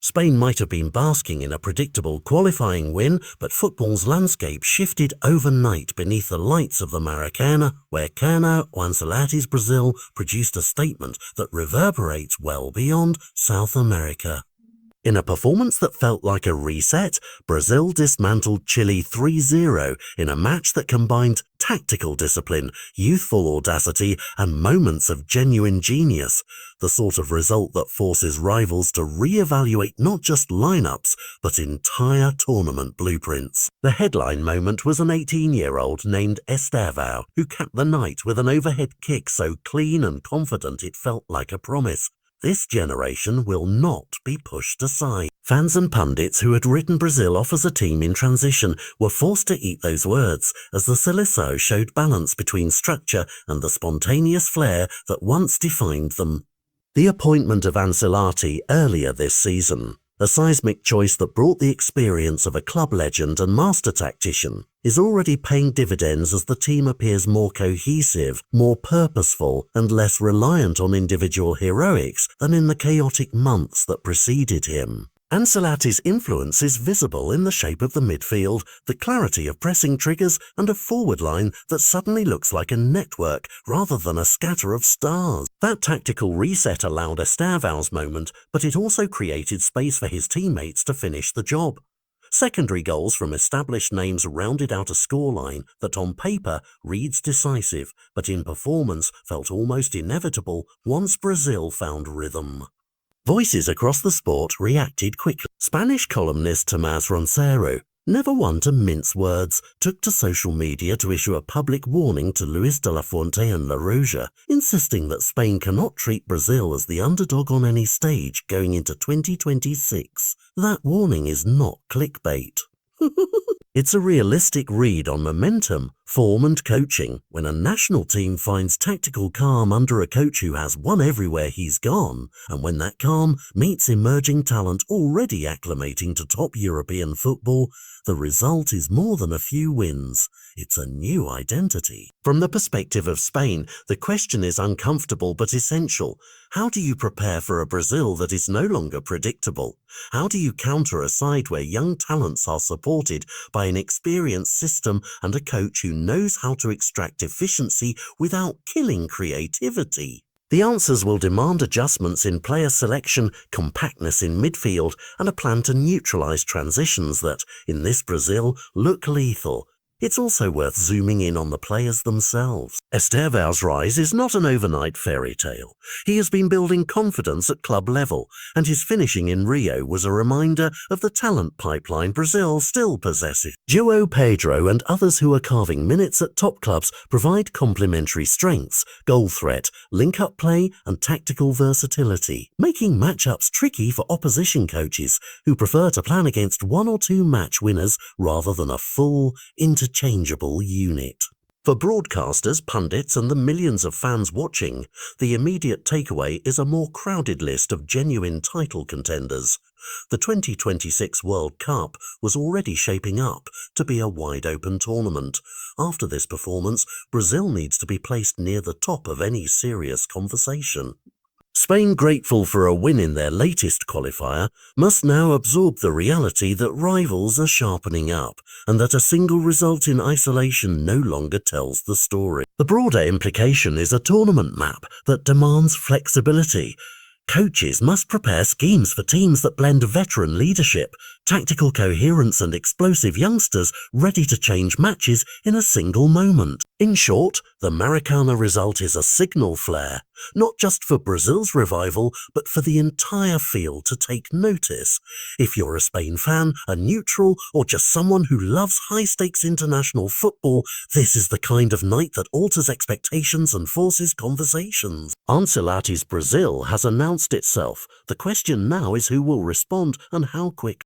Spain might have been basking in a predictable qualifying win, but football's landscape shifted overnight beneath the lights of the Maracanã, where Carlo Ancelotti's Brazil produced a statement that reverberates well beyond South America. In a performance that felt like a reset, Brazil dismantled Chile 3-0 in a match that combined tactical discipline, youthful audacity, and moments of genuine genius, the sort of result that forces rivals to re-evaluate not just lineups, but entire tournament blueprints. The headline moment was an 18-year-old named Estevão, who capped the night with an overhead kick so clean and confident it felt like a promise. This generation will not be pushed aside. Fans and pundits who had written Brazil off as a team in transition were forced to eat those words, as the Seleção showed balance between structure and the spontaneous flair that once defined them. The appointment of Ancelotti earlier this season, a seismic choice that brought the experience of a club legend and master tactician, is already paying dividends as the team appears more cohesive, more purposeful, and less reliant on individual heroics than in the chaotic months that preceded him. Ancelotti's influence is visible in the shape of the midfield, the clarity of pressing triggers, and a forward line that suddenly looks like a network rather than a scatter of stars. That tactical reset allowed Estevão's moment, but it also created space for his teammates to finish the job. Secondary goals from established names rounded out a scoreline that on paper reads decisive, but in performance felt almost inevitable once Brazil found rhythm. Voices across the sport reacted quickly. Spanish columnist Tomás Roncero, never one to mince words, took to social media to issue a public warning to Luis de la Fuente and La Roja, insisting that Spain cannot treat Brazil as the underdog on any stage going into 2026. That warning is not clickbait. It's a realistic read on momentum, form and coaching when a national team finds tactical calm under a coach who has won everywhere he's gone, and when that calm meets emerging talent already acclimating to top European football, the result is more than a few wins. It's a new identity. From the perspective of Spain, the question is uncomfortable but essential. How do you prepare for a Brazil that is no longer predictable? How do you counter a side where young talents are supported by an experienced system and a coach who knows how to extract efficiency without killing creativity? The answers will demand adjustments in player selection, compactness in midfield, and a plan to neutralize transitions that, in this Brazil, look lethal. It's also worth zooming in on the players themselves. Estevão's rise is not an overnight fairy tale. He has been building confidence at club level, and his finishing in Rio was a reminder of the talent pipeline Brazil still possesses. João Pedro and others who are carving minutes at top clubs provide complementary strengths, goal threat, link-up play, and tactical versatility, making matchups tricky for opposition coaches who prefer to plan against one or two match winners rather than a full, interchangeable unit. For broadcasters, pundits, and the millions of fans watching, the immediate takeaway is a more crowded list of genuine title contenders. The 2026 World Cup was already shaping up to be a wide-open tournament. After this performance, Brazil needs to be placed near the top of any serious conversation. Spain, grateful for a win in their latest qualifier, must now absorb the reality that rivals are sharpening up and that a single result in isolation no longer tells the story. The broader implication is a tournament map that demands flexibility. Coaches must prepare schemes for teams that blend veteran leadership, tactical coherence and explosive youngsters ready to change matches in a single moment. In short, the Maracanã result is a signal flare, not just for Brazil's revival, but for the entire field to take notice. If you're a Spain fan, a neutral, or just someone who loves high-stakes international football, this is the kind of night that alters expectations and forces conversations. Ancelotti's Brazil has announced itself. The question now is who will respond and how quick.